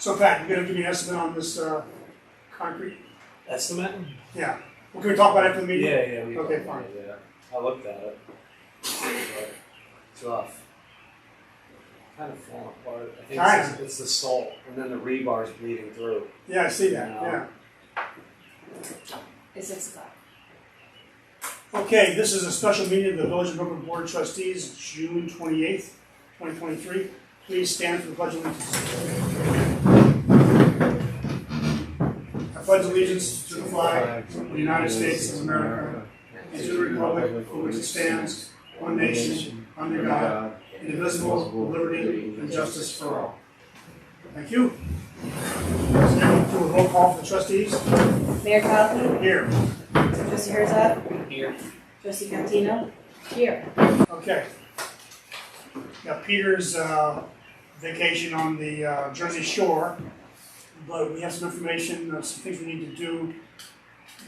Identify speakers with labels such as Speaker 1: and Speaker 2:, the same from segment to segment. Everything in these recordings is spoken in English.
Speaker 1: So Pat, you're gonna give me an estimate on this concrete?
Speaker 2: Estimate?
Speaker 1: Yeah. Well, can we talk about it after the meeting?
Speaker 2: Yeah, we
Speaker 1: Okay,
Speaker 2: talked about it, yeah. I looked at it. But it's rough. Kind of falling apart. I think
Speaker 1: Kinda.
Speaker 2: it's the salt, and then the rebar's bleeding through.
Speaker 1: Yeah, I see that,
Speaker 2: No.
Speaker 1: yeah.
Speaker 3: It's 6 o'clock.
Speaker 1: Okay, this is a special meeting of the Village of Brooklyn Board of Trustees, June 28th, 2023. Please stand for the Pledge of Allegiance. I pledge allegiance to the flag of the United States of America and to the republic for which it stands, one nation, under God, indivisible, with liberty and justice for all. Thank you. Now, do a roll call for the trustees.
Speaker 3: Mayor Kaufman,
Speaker 1: Here.
Speaker 3: Trustee Herzog,
Speaker 2: Here.
Speaker 3: Trustee Cantino, here.
Speaker 1: Okay. Got Peter's vacation on the Jersey Shore, but we have some information, some things we need to do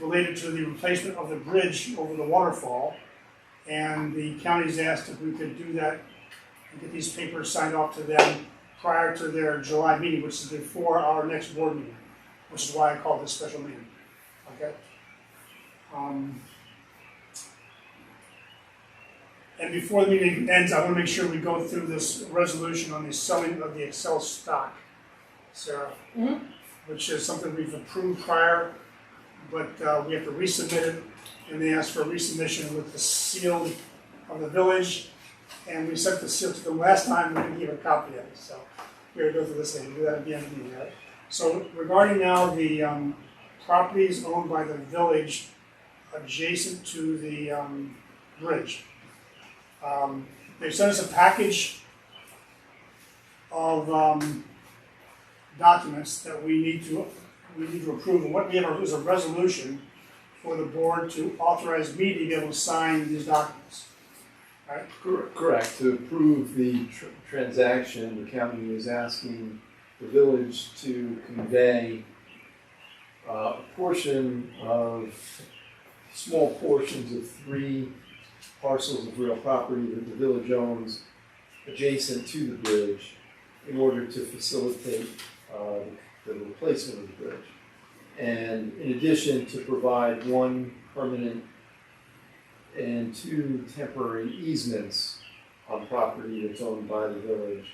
Speaker 1: related to the replacement of the bridge over the waterfall. And the county's asked if we could do that and get these papers signed off to them prior to their July meeting, which is before our next board meeting, which is why I called this special meeting. Okay? And before the meeting ends, I want to make sure we go through this resolution on the selling of the Excel stock, Sarah, which is something we've approved prior, but we have to resubmit it, and they asked for a resubmission with the seal of the village, and we sent the seal to them last time, we didn't give a copy of it, so we're going to go through this thing, do that again, right? So regarding now the properties owned by the village adjacent to the bridge. They sent us a package of documents that we need to approve, and what we have is a resolution for the board to authorize me to be able to sign these documents. Right?
Speaker 4: Correct. To approve the transaction, the county is asking the village to convey a portion of, small portions of 3 parcels of real property that the village owns adjacent to the bridge in order to facilitate the replacement of the bridge. And in addition, to provide 1 permanent and 2 temporary easements on property that's owned by the village,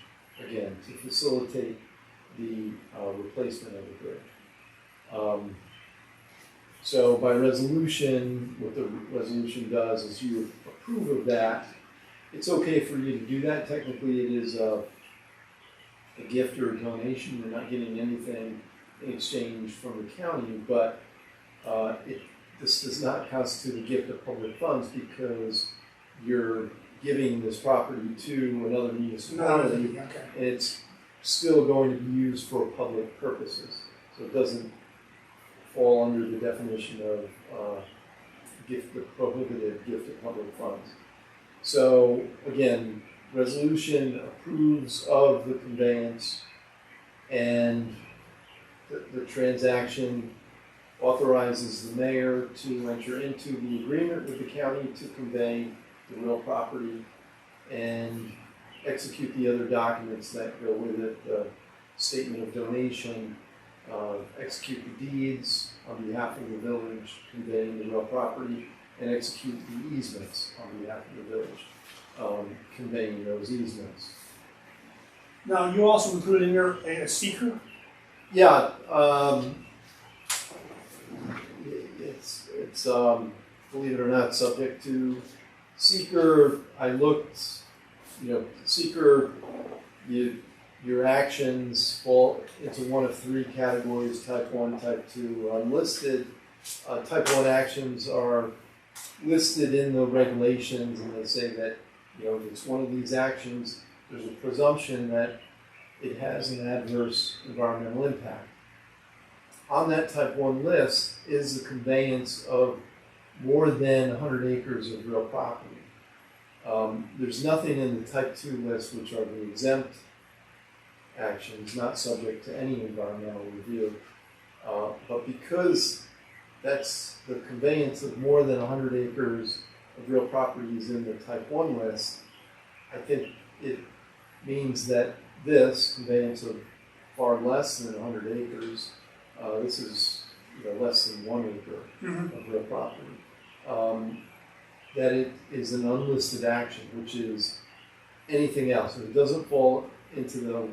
Speaker 4: again, to facilitate the replacement of the bridge. So by resolution, what the resolution does is you approve of that. It's okay for you to do that. Technically, it is a gift or a donation. You're not getting anything in exchange from the county, but this does not constitute a gift of public funds because you're giving this property to another municipality,
Speaker 1: Okay.
Speaker 4: and it's still going to be used for public purposes. So it doesn't fall under the definition of gift, the prohibited gift of public funds. So again, resolution approves of the conveyance, and the transaction authorizes the mayor to enter into the agreement with the county to convey the real property and execute the other documents that go with it, the statement of donation, execute the deeds on behalf of the village conveying the real property, and execute the easements on behalf of the village conveying those easements.
Speaker 1: Now, you also included in there a seeker.
Speaker 4: Yeah, it's believe it or not, subject to seeker. I looked, seeker, your actions fall into one of 3 categories: type 1, type 2, unlisted. Type 1 actions are listed in the regulations, and they say that if it's one of these actions, there's a presumption that it has an adverse environmental impact. On that type 1 list is the conveyance of more than 100 acres of real property. There's nothing in the type 2 list, which are the exempt actions, not subject to any environmental review. But because that's the conveyance of more than 100 acres of real property is in the type 1 list, I think it means that this conveyance of far less than 100 acres. This is less than 1 acre of real property. That it is an unlisted action, which is anything else. If it doesn't fall into the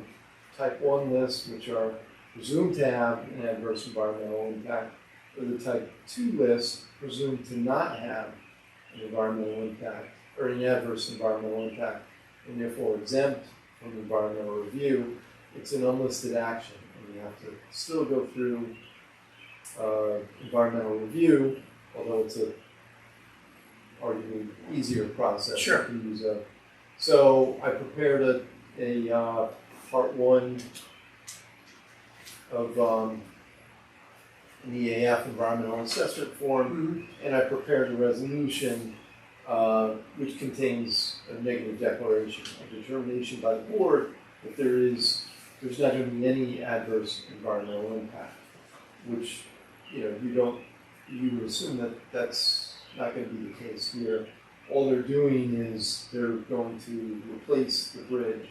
Speaker 4: type 1 list, which are presumed to have an adverse environmental impact, or the type 2 list, presumed to not have an environmental impact, or an adverse environmental impact, and therefore exempt from environmental review, it's an unlisted action, and you have to still go through environmental review, although it's a arguably easier process.
Speaker 1: Sure.
Speaker 4: You can use so I prepared a part 1 of an EAF, environmental assessment form, and I prepared a resolution which contains a negative declaration, a determination by the board that there's not going to be any adverse environmental impact, which you would assume that that's not going to be the case here. All they're doing is they're going to replace the bridge,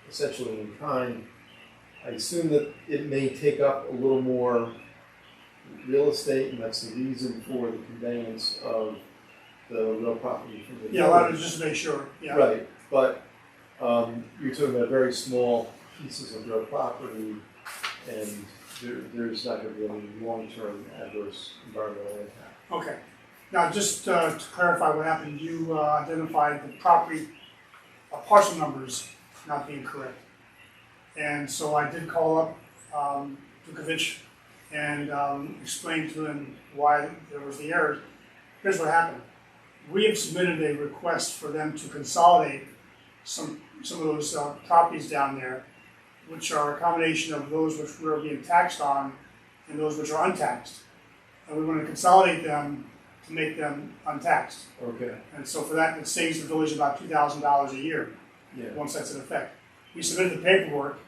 Speaker 4: essentially in kind. I assume that it may take up a little more real estate, and that's the reason for the conveyance of the real property from the
Speaker 1: Yeah, a lot of it just to make sure, yeah.
Speaker 4: Right, but you're talking about very small pieces of real property, and there's not going to be any long-term adverse environmental impact.
Speaker 1: Okay. Now, just to clarify what happened, you identified the property parcel numbers not being correct. And so I did call up Vukovic and explained to him why there was the errors. Here's what happened. We have submitted a request for them to consolidate some of those properties down there, which are a combination of those which we're being taxed on and those which are untaxed. And we want to consolidate them to make them untaxed.
Speaker 4: Okay.
Speaker 1: And so for that, it saves the village about $2,000 a year,
Speaker 4: Yeah.
Speaker 1: once that's in effect. We submitted the paperwork,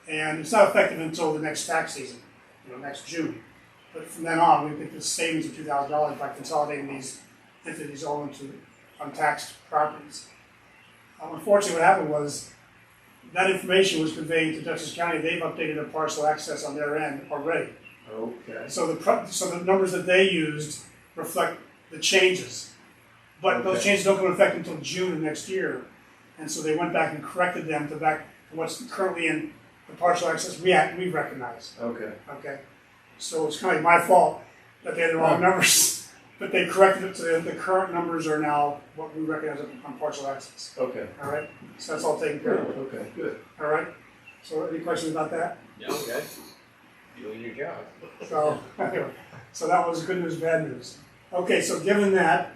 Speaker 1: and it's not effective until the next tax season, next June. But from then on, we get this savings of $2,000 by consolidating these entities all into untaxed properties. Unfortunately, what happened was that information was conveyed to Dutchess County. They've updated their parcel access on their end already.
Speaker 4: Okay.
Speaker 1: So the numbers that they used reflect the changes. But those
Speaker 4: Okay.
Speaker 1: changes don't come into effect until June of next year. And so they went back and corrected them to back to what's currently in the partial access we recognize.
Speaker 4: Okay.
Speaker 1: Okay? So it's kind of like my fault that they had the wrong numbers. But they corrected it so the current numbers are now what we recognize on partial access.
Speaker 4: Okay.
Speaker 1: All right? So that's all taken care of.
Speaker 4: Okay, good.
Speaker 1: All right? So any questions about that?
Speaker 2: Yeah, okay. Doing your job.
Speaker 1: So, anyway, so that was good news, bad news. Okay, so given that,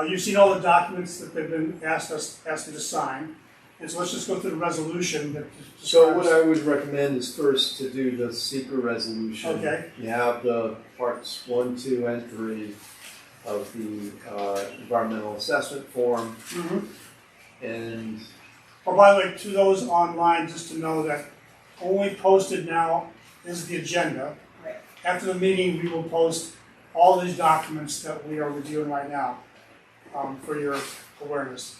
Speaker 1: you've seen all the documents that they've been asked you to sign. And so let's just go through the resolution that
Speaker 4: So what I would recommend is first to do the seeker resolution.
Speaker 1: Okay.
Speaker 4: You have the parts 1, 2, and 3 of the environmental assessment form, and
Speaker 1: Oh, by the way, to those online, just to know that only posted now is the agenda.
Speaker 3: Right.
Speaker 1: After the meeting, we will post all these documents that we are reviewing right now for your awareness.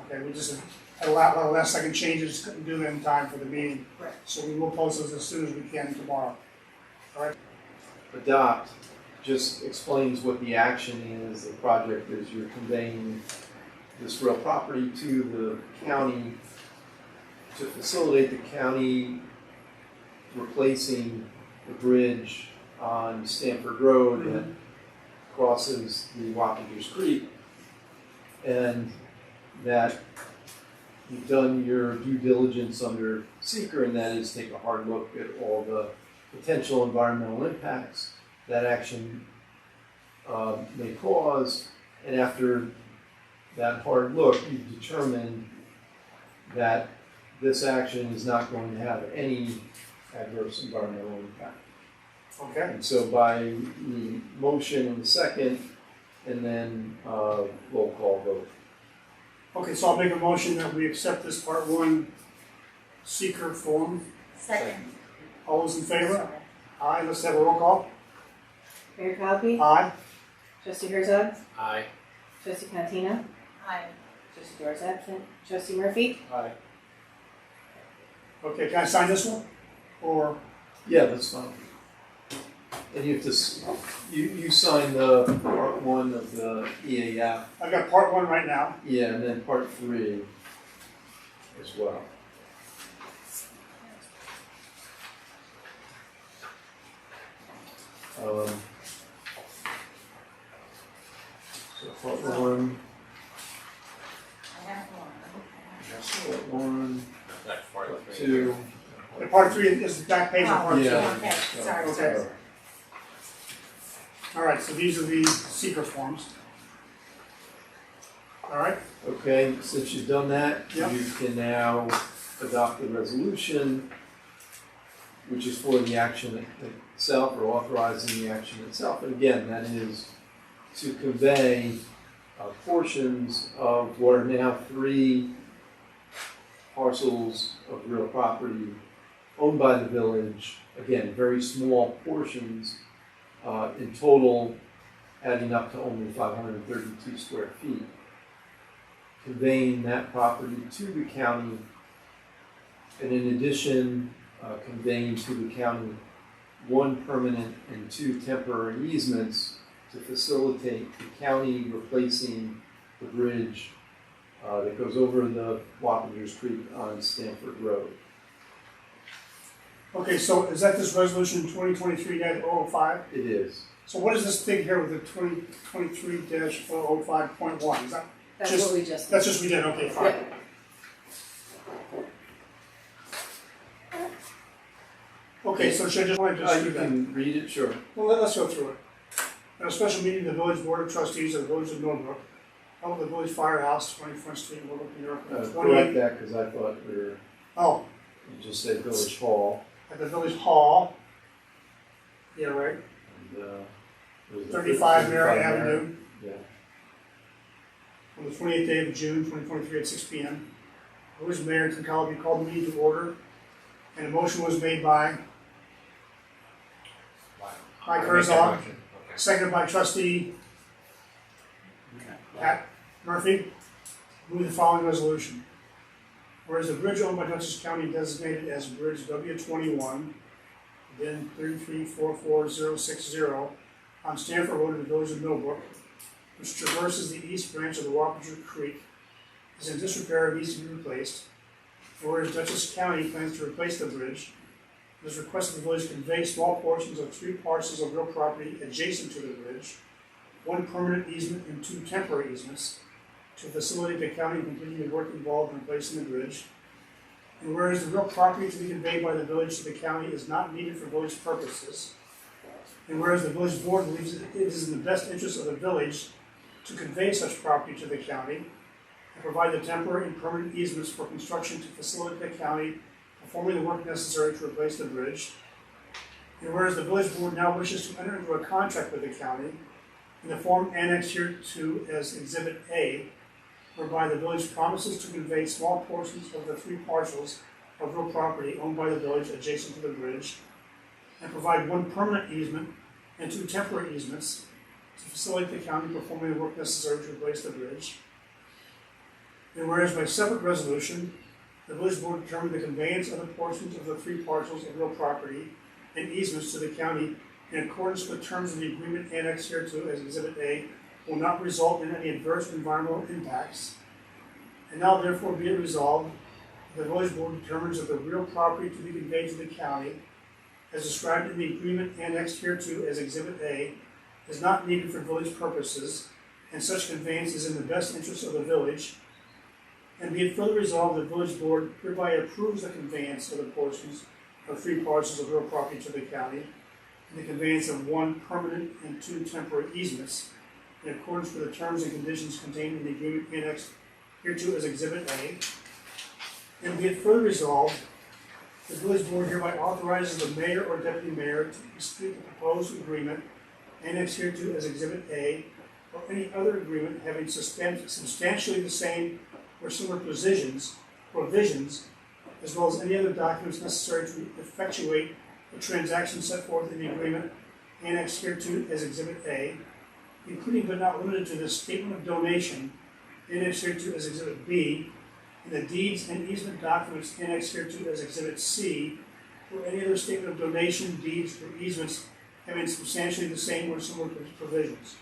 Speaker 1: Okay, we just had a lot of last second changes, couldn't do them in time for the meeting.
Speaker 3: Right.
Speaker 1: So we will post those as soon as we can tomorrow. All right?
Speaker 4: adopt just explains what the action is. The project is you're conveying this real property to the county to facilitate the county replacing the bridge on Stanford Road that crosses the Wappingers Creek, and that you've done your due diligence under seeker, and that is take a hard look at all the potential environmental impacts that action may cause, and after that hard look, you've determined that this action is not going to have any adverse environmental impact.
Speaker 1: Okay.
Speaker 4: And so by the motion and the second, and then roll call vote.
Speaker 1: Okay, so I'll make a motion that we accept this part one seeker form.
Speaker 3: Second.
Speaker 1: All those in favor? Aye, let's have a roll call.
Speaker 3: Mayor Cosby?
Speaker 1: Aye.
Speaker 3: Trustee Herzog?
Speaker 2: Aye.
Speaker 3: Trustee Cantina?
Speaker 5: Aye.
Speaker 3: Trustee Doer's absent. Trustee Murphy?
Speaker 2: Aye.
Speaker 1: Okay, can I sign this one? Or,
Speaker 4: Yeah, that's fine. And you have to, you sign the part one of the EAF,
Speaker 1: I've got part one right now.
Speaker 4: yeah, and then part three as well. So part one, part one,
Speaker 5: That's part
Speaker 4: part
Speaker 5: three.
Speaker 4: two.
Speaker 1: The part three is the back page of part two.
Speaker 4: Yeah.
Speaker 6: Okay, sorry,
Speaker 1: Okay.
Speaker 6: sorry.
Speaker 1: All right, so these are the seeker forms. All right,
Speaker 4: Okay, since you've done that,
Speaker 1: Yep.
Speaker 4: you can now adopt the resolution, which is for the action itself, or authorizing the action itself. And again, that is to convey portions of what are now 3 parcels of real property owned by the village. Again, very small portions, in total adding up to only 532 square feet. Conveying that property to the county, and in addition, conveying to the county 1 permanent and 2 temporary easements to facilitate the county replacing the bridge that goes over the Wappingers Creek on Stanford Road.
Speaker 1: okay, so is that this resolution 2023-005?
Speaker 4: It is.
Speaker 1: So what is this thing here with the 2023-005.1? Is that,
Speaker 3: That's
Speaker 1: Just-
Speaker 3: what we just did.
Speaker 1: that's just we did, okay, fine. Okay, so should I just want to just do
Speaker 4: You
Speaker 1: that?
Speaker 4: can read it, sure.
Speaker 1: Well, let's go through it. At a special meeting of the Village Board of Trustees of the Village of Millbrook, held at the Village Firehouse, 21st Street, Millbrook, New York,
Speaker 4: Correct
Speaker 1: 28.
Speaker 4: that, because I thought you just said Village Hall.
Speaker 1: At the Village Hall. Yeah, right,
Speaker 4: And, it was the
Speaker 1: 35 Mary
Speaker 4: 35
Speaker 1: Avenue,
Speaker 4: Yeah.
Speaker 1: on the 28th day of June, 2023 at 6 p.m. Village Mayor Tim Calabi called the meeting to order, and a motion was made by
Speaker 5: Mike
Speaker 1: Herzog,
Speaker 5: Okay.
Speaker 1: seconded by Trustee Pat Murphy. Move the following resolution. Whereas the bridge owned by Dutchess County designated as Bridge W21, then 3344060 on Stanford Road in the village of Millbrook, which traverses the east branch of the Wappinger Creek, is in disrepair and needs to be replaced. Whereas Dutchess County plans to replace the bridge, it is requested the village convey small portions of 3 parcels of real property adjacent to the bridge, 1 permanent easement and 2 temporary easements, to facilitate the county in completing the work involved in replacing the bridge. And whereas the real property to be conveyed by the village to the county is not needed for village purposes, and whereas the village board believes it is in the best interest of the village to convey such property to the county and provide the temporary and permanent easements for construction to facilitate the county performing the work necessary to replace the bridge. And whereas the village board now wishes to enter into a contract with the county in the form annexed here to as Exhibit A, whereby the village promises to convey small portions of the 3 parcels of real property owned by the village adjacent to the bridge, and provide 1 permanent easement and 2 temporary easements to facilitate the county performing the work necessary to replace the bridge. And whereas by separate resolution, the village board determined the conveyance of the portions of the 3 parcels of real property and easements to the county in accordance with terms of the agreement annexed hereto as Exhibit A will not result in any adverse environmental impacts. And now therefore be it resolved, the village board determines that the real property to be conveyed to the county, as described in the agreement annexed hereto as Exhibit A, is not needed for village purposes, and such conveyance is in the best interest of the village. And be it further resolved, the village board hereby approves the conveyance of the portions of 3 parcels of real property to the county, and the conveyance of 1 permanent and 2 temporary easements, in accordance with the terms and conditions contained in the agreement annexed hereto as Exhibit A. And be it further resolved, the village board hereby authorizes the mayor or deputy mayor to execute the proposed agreement annexed hereto as Exhibit A, or any other agreement having substantially the same or similar provisions, as well as any other documents necessary to effectuate the transaction set forth in the agreement annexed hereto as Exhibit A, including but not limited to the statement of donation annexed hereto as Exhibit B, and the deeds and easement documents annexed hereto as Exhibit C, or any other statement of donation, deeds, or easements having substantially the same or similar provisions.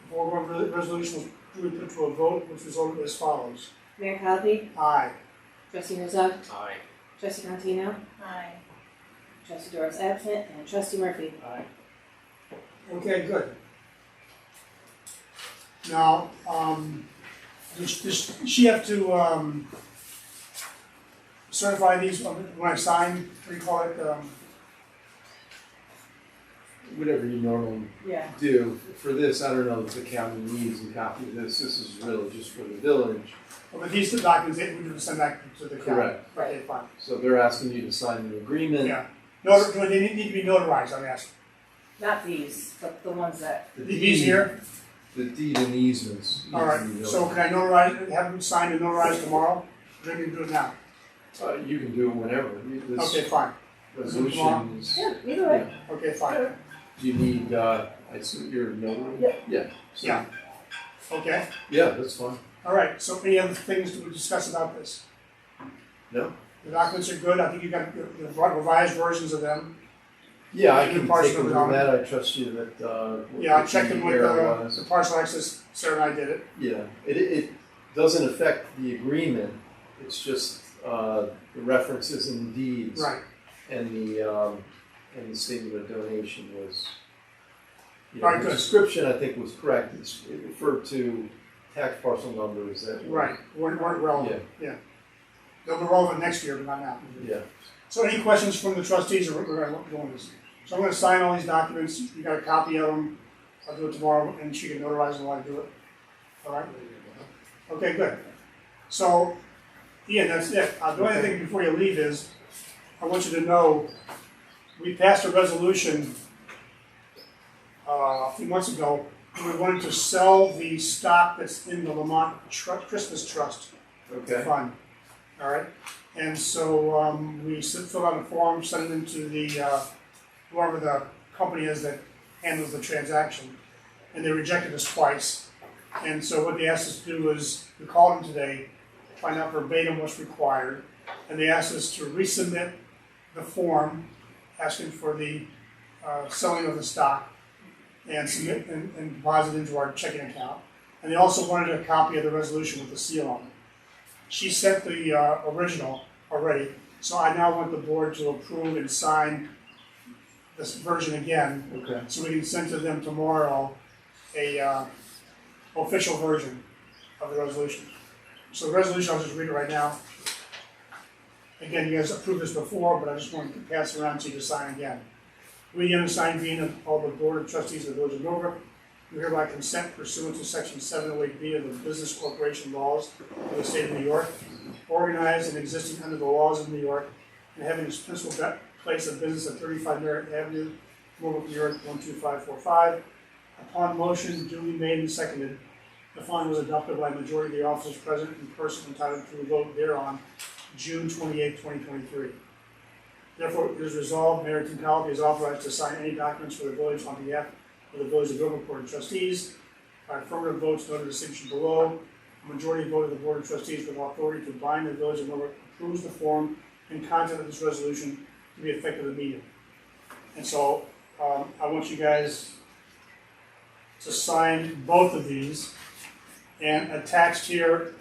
Speaker 1: The foregoing resolution was duly put to a vote, which resulted as follows.
Speaker 3: Mayor Cosby,
Speaker 1: Aye.
Speaker 3: Trustee Herzog,
Speaker 2: Aye.
Speaker 3: Trustee Cantino,
Speaker 5: Aye.
Speaker 3: Trustee Doris absent, and Trustee Murphy.
Speaker 2: Aye.
Speaker 1: Okay, good. Now, does she have to, certify these when I sign, what do you call it,
Speaker 4: Whatever you normally
Speaker 3: Yeah.
Speaker 4: do. For this, I don't know if the county needs a copy of this. This is really just for the village.
Speaker 1: but these are documents that we need to send back to the county?
Speaker 4: Correct.
Speaker 1: Okay, fine.
Speaker 4: So they're asking you to sign an agreement.
Speaker 1: Yeah. No, do they need to be notarized, I'm asking?
Speaker 3: Not these, but the ones that,
Speaker 4: The
Speaker 1: These
Speaker 4: deed-
Speaker 1: here?
Speaker 4: The deed and easements. need
Speaker 1: All
Speaker 4: to
Speaker 1: right,
Speaker 4: be
Speaker 1: so
Speaker 4: notarized.
Speaker 1: can I notarize, have them signed and notarized tomorrow? Or do I need to do it now?
Speaker 4: You can do it whenever. This
Speaker 1: Okay, fine.
Speaker 4: resolution is.
Speaker 3: yeah, either way.
Speaker 1: Okay, fine.
Speaker 4: Do you need, I assume you're a notary?
Speaker 3: Yeah.
Speaker 4: Yeah. So-
Speaker 1: Yeah. Okay,
Speaker 4: Yeah, that's fine.
Speaker 1: all right, so any other things to discuss about this?
Speaker 4: No?
Speaker 1: The documents are good, I think you got the revised versions of them.
Speaker 4: Yeah, I
Speaker 1: Good
Speaker 4: can
Speaker 1: parts
Speaker 4: take a
Speaker 1: of it
Speaker 4: look
Speaker 1: on.
Speaker 4: at that. I trust you that,
Speaker 1: Yeah, I
Speaker 4: what
Speaker 1: checked
Speaker 4: the
Speaker 1: them with
Speaker 4: error
Speaker 1: the
Speaker 4: was.
Speaker 1: parcel access, Sarah and I did it.
Speaker 4: Yeah, it doesn't affect the agreement. It's just, the references in the deeds.
Speaker 1: Right,
Speaker 4: And the statement of donation was, you
Speaker 1: All
Speaker 4: know,
Speaker 1: right,
Speaker 4: the
Speaker 1: good.
Speaker 4: description I think was correct. It referred to tax parcel numbers that were.
Speaker 1: right, weren't relevant,
Speaker 4: Yeah,
Speaker 1: they'll be relevant next year, but not now.
Speaker 4: yeah.
Speaker 1: So any questions from the trustees, or we're gonna go on this? So I'm gonna sign all these documents, you got a copy of them, I'll do it tomorrow, and she can notarize them while I do it. All right? Okay, good. So, Ian, that's it. The only thing before you leave is, I want you to know, we passed a resolution a few months ago, and we wanted to sell the stock that's in the Lamont Christmas Trust
Speaker 4: Okay.
Speaker 1: fund. All right? And so we filled out a form, sent it into the, whoever the company is that handles the transaction, and they rejected us twice. And so what they asked us to do was, we called them today, find out verbatim what's required, and they asked us to resubmit the form asking for the selling of the stock and submit and deposit into our checking account. And they also wanted a copy of the resolution with the seal on it. She sent the original already, so I now want the board to approve and sign this version again,
Speaker 4: Okay.
Speaker 1: so we can send to them tomorrow a official version of the resolution. So the resolution, I'll just read it right now. Again, you guys approved this before, but I just wanted to pass it around to you to sign again. We, the undersigned, being all the board of trustees of the Village of Millbrook, do hereby consent pursuant to section 708B of the Business Corporation Laws of the state of New York, organized and existing under the laws of New York, and having its principal place of business at 35 Merritt Avenue, Millbrook, New York, 12545. Upon motion duly made and seconded, the fund was adopted by a majority of the officers present in person entitled to vote thereon, June 28, 2023. Therefore, it is resolved, Mayor Tim Colby is authorized to sign any documents for the village on behalf of the Village of Millbrook Board of Trustees. By affirmative votes noted as section below, a majority vote of the Board of Trustees with authority to bind the Village of Millbrook approves the form and content of this resolution to be effective immediately. And so, I want you guys to sign both of these. And attached here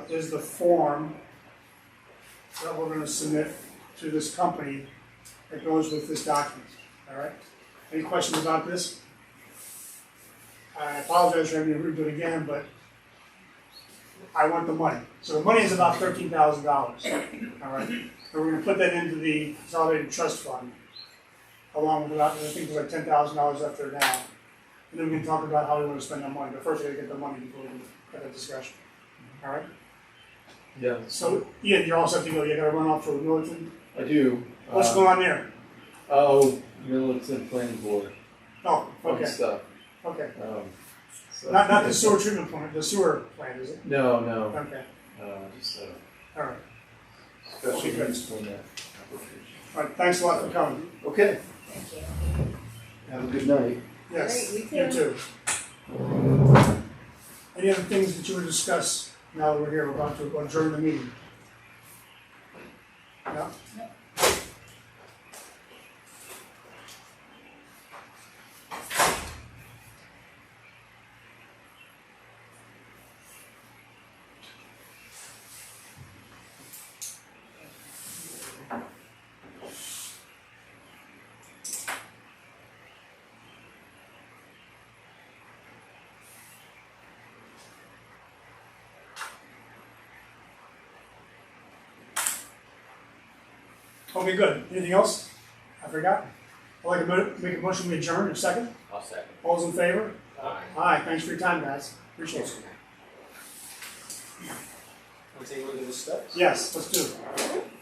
Speaker 1: is the form that we're going to submit to this company that goes with this document. All right? Any questions about this? I apologize for having to redo it again, but I want the money. So the money is about $13,000. All right? And we're going to put that into the Consolidated Trust Fund, along with about, I think there's like $10,000 left there now. And then we can talk about how we want to spend that money. But first, we got to get the money before we can have that discussion. All right?
Speaker 4: Yeah.
Speaker 1: So, Ian, you're all set to go. You got to run off for Militant.
Speaker 4: I do.
Speaker 1: What's going on there?
Speaker 4: Oh, Militant Planning Board.
Speaker 1: Oh,
Speaker 4: Fun
Speaker 1: okay,
Speaker 4: stuff.
Speaker 1: okay.
Speaker 4: So-
Speaker 1: Not the sewer treatment plant, the sewer plant, is it?
Speaker 4: No,
Speaker 1: Okay,
Speaker 4: just
Speaker 1: all right.
Speaker 4: special
Speaker 1: Okay, good.
Speaker 4: use permit application.
Speaker 1: All right, thanks a lot for coming.
Speaker 4: Okay,
Speaker 5: Thank you.
Speaker 4: have a good night.
Speaker 1: Yes,
Speaker 5: All right,
Speaker 1: you
Speaker 5: you
Speaker 1: too. Any other things that you would discuss Now that we're here, we're about to adjourn the meeting. Yeah? Okay, good. Anything else? I forgot. I'd like to make a motion to adjourn in a second.
Speaker 2: I'll second.
Speaker 1: All those in favor?
Speaker 2: Aye.
Speaker 1: Aye, thanks for your time, guys. Appreciate it.
Speaker 2: Want to take a look at the steps?
Speaker 1: Yes, let's do it.